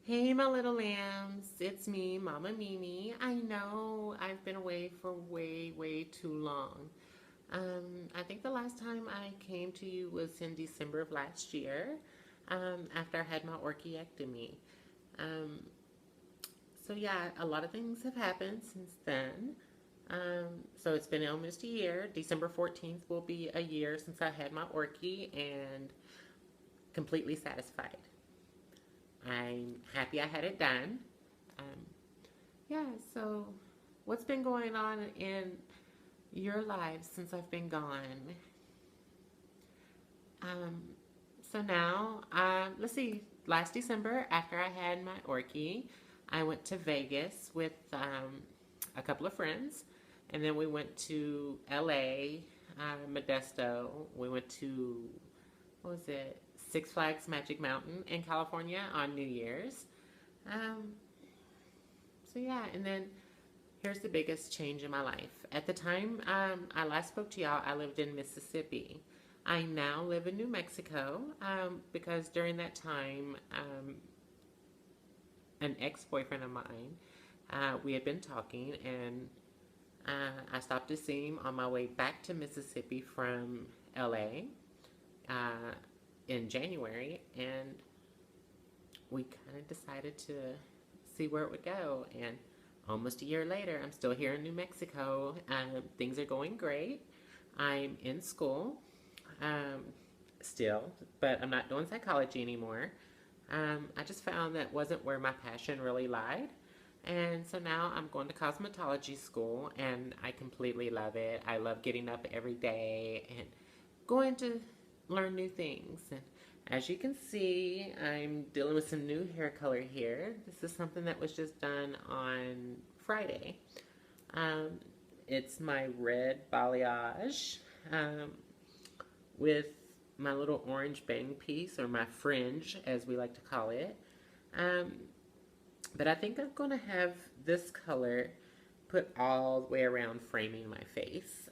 Hey, my little lambs. It's me, Mama Mimi. I know I've been away for way, way too long. I think the last time I came to you was in December of last year, after I had my orchiectomy. Um, so, yeah, a lot of things have happened since then. So, it's been almost a year. December 14th will be a year since I had my orchie and completely satisfied. I'm happy I had it done. Um, Yeah, so what's been going on in your lives since I've been gone? Um, so now, let's see, last December, after I had my Orky, I went to Vegas with a couple of friends, and then we went to LA, Modesto. We went to, what was it, Six Flags Magic Mountain in California on New Year's. Um, so yeah, and then here's the biggest change in my life. At the time I last spoke to y'all, I lived in Mississippi. I now live in New Mexico because during that time, an ex boyfriend of mine, we had been talking, and I stopped to see him on my way back to Mississippi from LA in January, and we kind of decided to see where it would go. And almost a year later, I'm still here in New Mexico. Things are going great. I'm in school um, still, but I'm not doing psychology anymore. I just found that wasn't where my passion really lied. And so now I'm going to cosmetology school, and I completely love it. I love getting up every day and going to learn new things. And as you can see, I'm dealing with some new hair color here. This is something that was just done on Friday. Um, it's my red balayage um, with my little orange bang piece, or my fringe, as we like to call it. Um, but I think I'm going to have this color put all the way around, framing my face.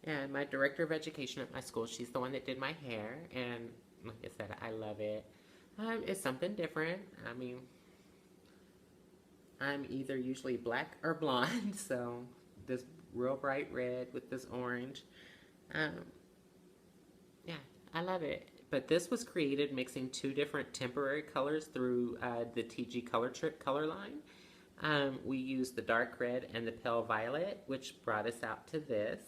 And my director of education at my school, she's the one that did my hair, and like I said, I love it. It's something different. I mean, I'm either usually black or blonde, so this real bright red with this orange. Um, yeah, I love it. But this was created mixing two different temporary colors through the TG Color Trick color line. We used the dark red and the pale violet, which brought us out to this.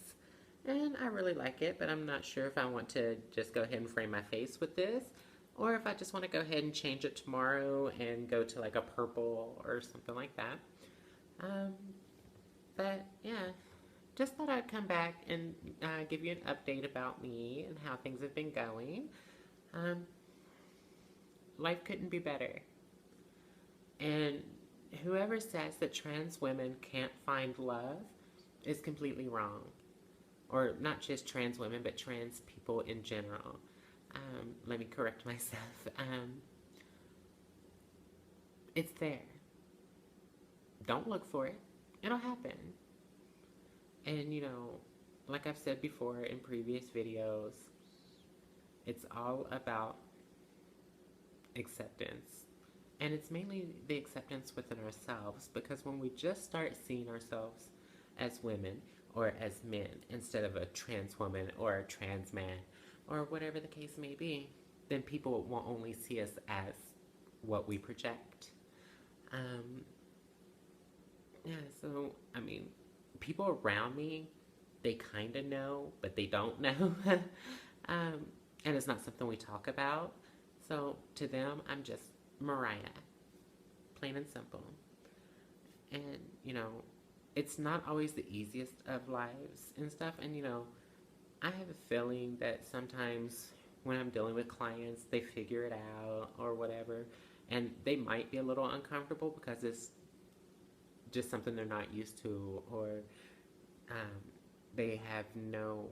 And I really like it, but I'm not sure if I want to just go ahead and frame my face with this, or if I just want to go ahead and change it tomorrow and go to like a purple or something like that. Um, but yeah, just thought I'd come back and give you an update about me and how things have been going. Um, Life couldn't be better. And whoever says that trans women can't find love is completely wrong. Or not just trans women, but trans people in general. Let me correct myself. It's there. Don't look for it. It'll happen. And like I've said before in previous videos, it's all about acceptance. And it's mainly the acceptance within ourselves, because when we just start seeing ourselves as women or as men instead of a trans woman or a trans man or whatever the case may be, then people will only see us as what we project. Um, yeah, so I mean, people around me, they kind of know, but they don't know. um, and it's not something we talk about. So to them, I'm just Mariah, plain and simple. And, it's not always the easiest of lives and stuff. And, I have a feeling that sometimes when I'm dealing with clients, they figure it out or whatever. And they might be a little uncomfortable because it's just something they're not used to, or um, they have no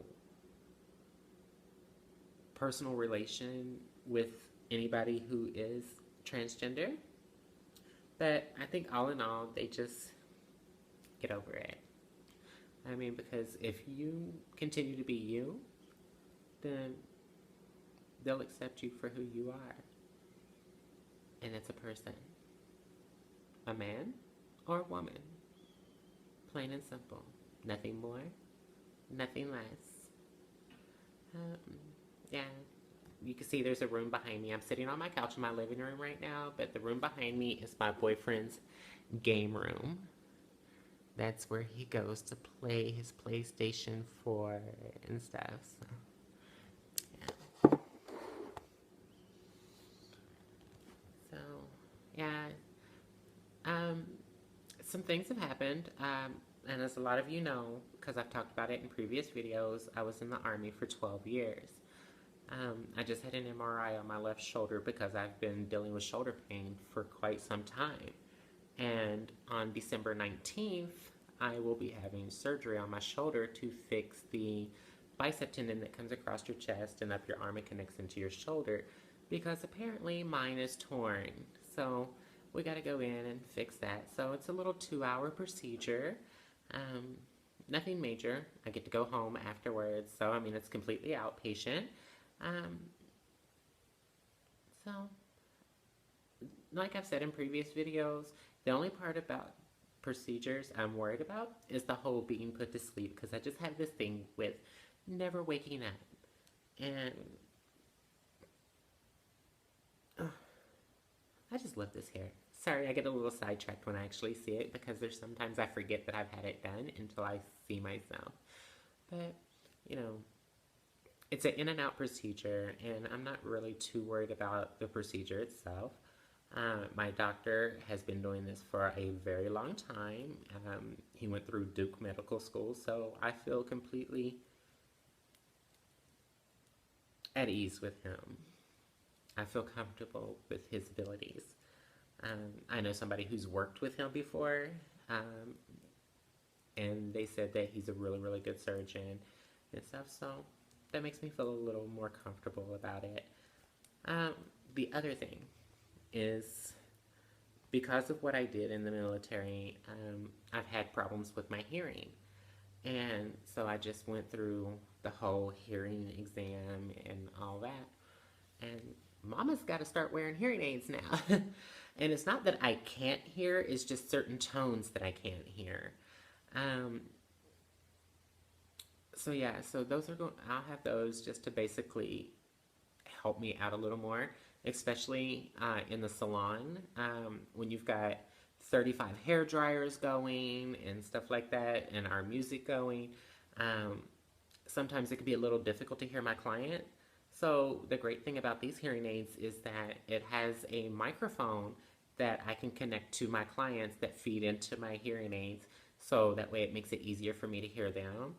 personal relation with anybody who is transgender. But I think all in all, they just get over it. I mean, because if you continue to be you, then they'll accept you for who you are. and it's a person, a man or a woman. Plain and simple. Nothing more, nothing less. Um, yeah, you can see there's a room behind me. I'm sitting on my couch in my living room right now, but the room behind me is my boyfriend's game room. That's where he goes to play his PlayStation 4 and stuff. So, yeah. So, yeah. Um, some things have happened. And as a lot of you know, because I've talked about it in previous videos, I was in the Army for 12 years. I just had an MRI on my left shoulder because I've been dealing with shoulder pain for quite some time. And on December 19th, I will be having surgery on my shoulder to fix the bicep tendon that comes across your chest and up your arm and connects into your shoulder because apparently mine is torn. So we got to go in and fix that. So it's a little 2-hour procedure. Um, Nothing major. I get to go home afterwards. So, I mean, it's completely outpatient. Um, so, like I've said in previous videos, the only part about procedures I'm worried about is the whole being put to sleep because I just have this thing with never waking up. And I just love this hair. Sorry, I get a little sidetracked when I actually see it because there's sometimes I forget that I've had it done until I see myself. But, you know, it's an in and out procedure, and I'm not really too worried about the procedure itself. My doctor has been doing this for a very long time. He went through Duke Medical School, so I feel completely at ease with him. I feel comfortable with his abilities. I know somebody who's worked with him before, and they said that he's a really, really good surgeon and stuff, so that makes me feel a little more comfortable about it. The other thing is because of what I did in the military, I've had problems with my hearing. And so I just went through the whole hearing exam and all that. And mama's got to start wearing hearing aids now. And it's not that I can't hear, it's just certain tones that I can't hear. So yeah, so those are going, I'll have those just to basically help me out a little more, especially in the salon when you've got 35 hair dryers going and stuff like that, and our music going. Sometimes it can be a little difficult to hear my client. So the great thing about these hearing aids is that it has a microphone that I can connect to my clients that feed into my hearing aids. So that way it makes it easier for me to hear them.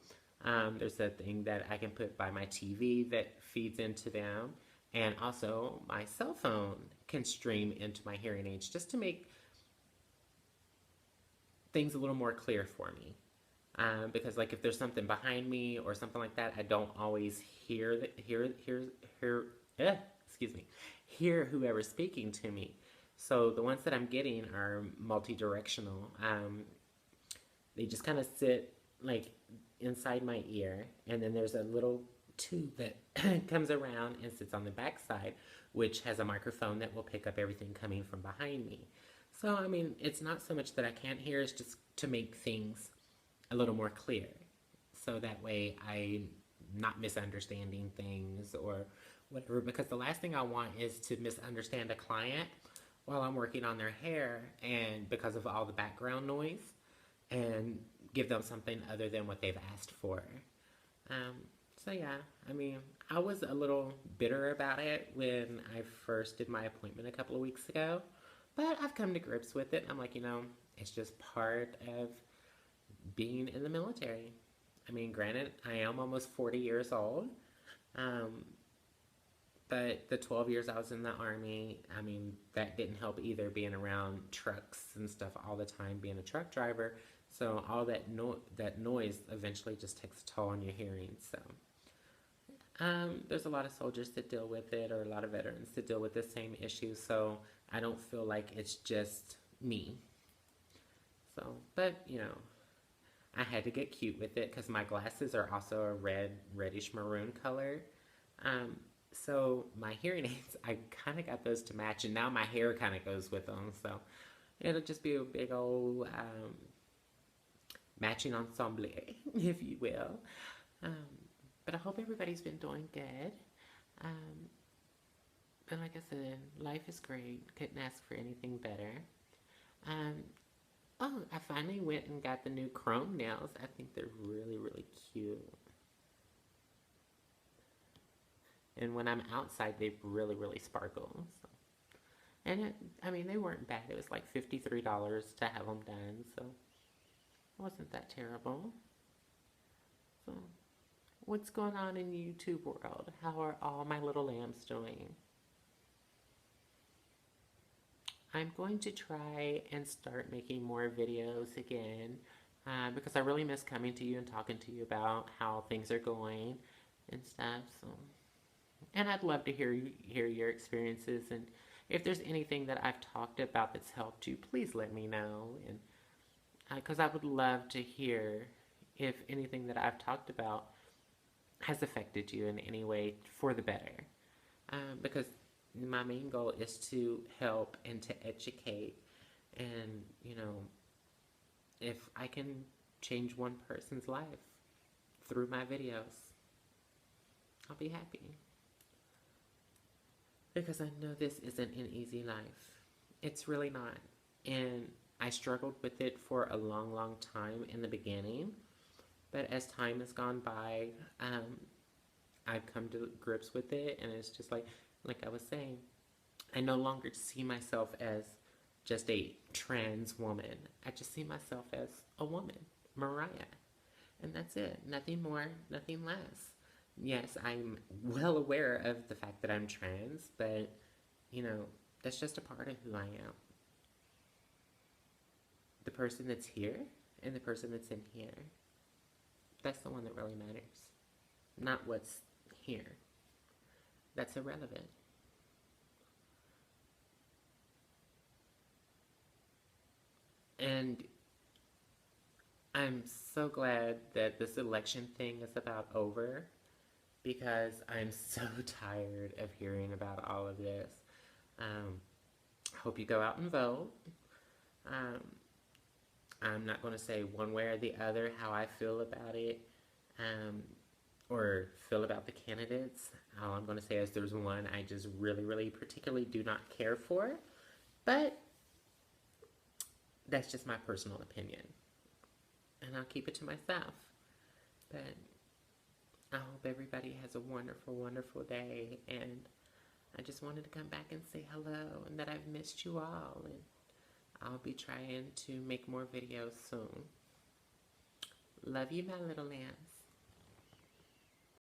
There's a thing that I can put by my TV that feeds into them. And also my cell phone can stream into my hearing aids just to make things a little more clear for me. Because like if there's something behind me or something like that, I don't always hear hear whoever's speaking to me. So the ones that I'm getting are multi-directional. They just kind of sit like inside my ear, and then there's a little tube that comes around and sits on the back side, which has a microphone that will pick up everything coming from behind me. So, I mean, it's not so much that I can't hear, it's just to make things a little more clear. So that way I'm not misunderstanding things or whatever, because the last thing I want is to misunderstand a client while I'm working on their hair and because of all the background noise and give them something other than what they've asked for. So yeah, I mean, I was a little bitter about it when I first did my appointment a couple of weeks ago, but I've come to grips with it. I'm like, you know, it's just part of being in the military. I mean, granted, I am almost 40 years old, but the 12 years I was in the Army, I mean, that didn't help either, being around trucks and stuff all the time, being a truck driver. So all that noise eventually just takes a toll on your hearing. So there's a lot of soldiers that deal with it, or a lot of veterans that deal with the same issue. So I don't feel like it's just me. So, but you know, I had to get cute with it because my glasses are also a reddish maroon color. So my hearing aids, I kind of got those to match, and now my hair kind of goes with them. So it'll just be a big old matching ensemble, if you will. Um, but I hope everybody's been doing good. Um, but like I said, life is great. Couldn't ask for anything better. Um, oh, I finally went and got the new chrome nails. I think they're really, really cute. And when I'm outside, they really, really sparkle. So. And I mean, they weren't bad. It was like $53 to have them done, so it wasn't that terrible. So, what's going on in YouTube world? How are all my little lambs doing? I'm going to try and start making more videos again because I really miss coming to you and talking to you about how things are going and stuff. So, and I'd love to hear your experiences, and if there's anything that I've talked about that's helped you, please let me know. And because I would love to hear if anything that I've talked about has affected you in any way for the better. Because my main goal is to help and to educate. And, if I can change one person's life through my videos, I'll be happy. Because I know this isn't an easy life. It's really not. And I struggled with it for a long, long time in the beginning. But as time has gone by, I've come to grips with it. And it's just like I was saying, I no longer see myself as just a trans woman. I just see myself as a woman, Mariah. And that's it. Nothing more, nothing less. Yes, I'm well aware of the fact that I'm trans, but, that's just a part of who I am. The person that's here and the person that's in here, that's the one that really matters. Not what's here. That's irrelevant. And I'm so glad that this election thing is about over because I'm so tired of hearing about all of this. Hope you go out and vote. Um, I'm not going to say one way or the other how I feel about it or feel about the candidates. All I'm going to say is there's one I just really, really particularly do not care for. But that's just my personal opinion. And I'll keep it to myself. But I hope everybody has a wonderful, wonderful day. And I just wanted to come back and say hello and that I've missed you all. And I'll be trying to make more videos soon. Love you, my little lambs.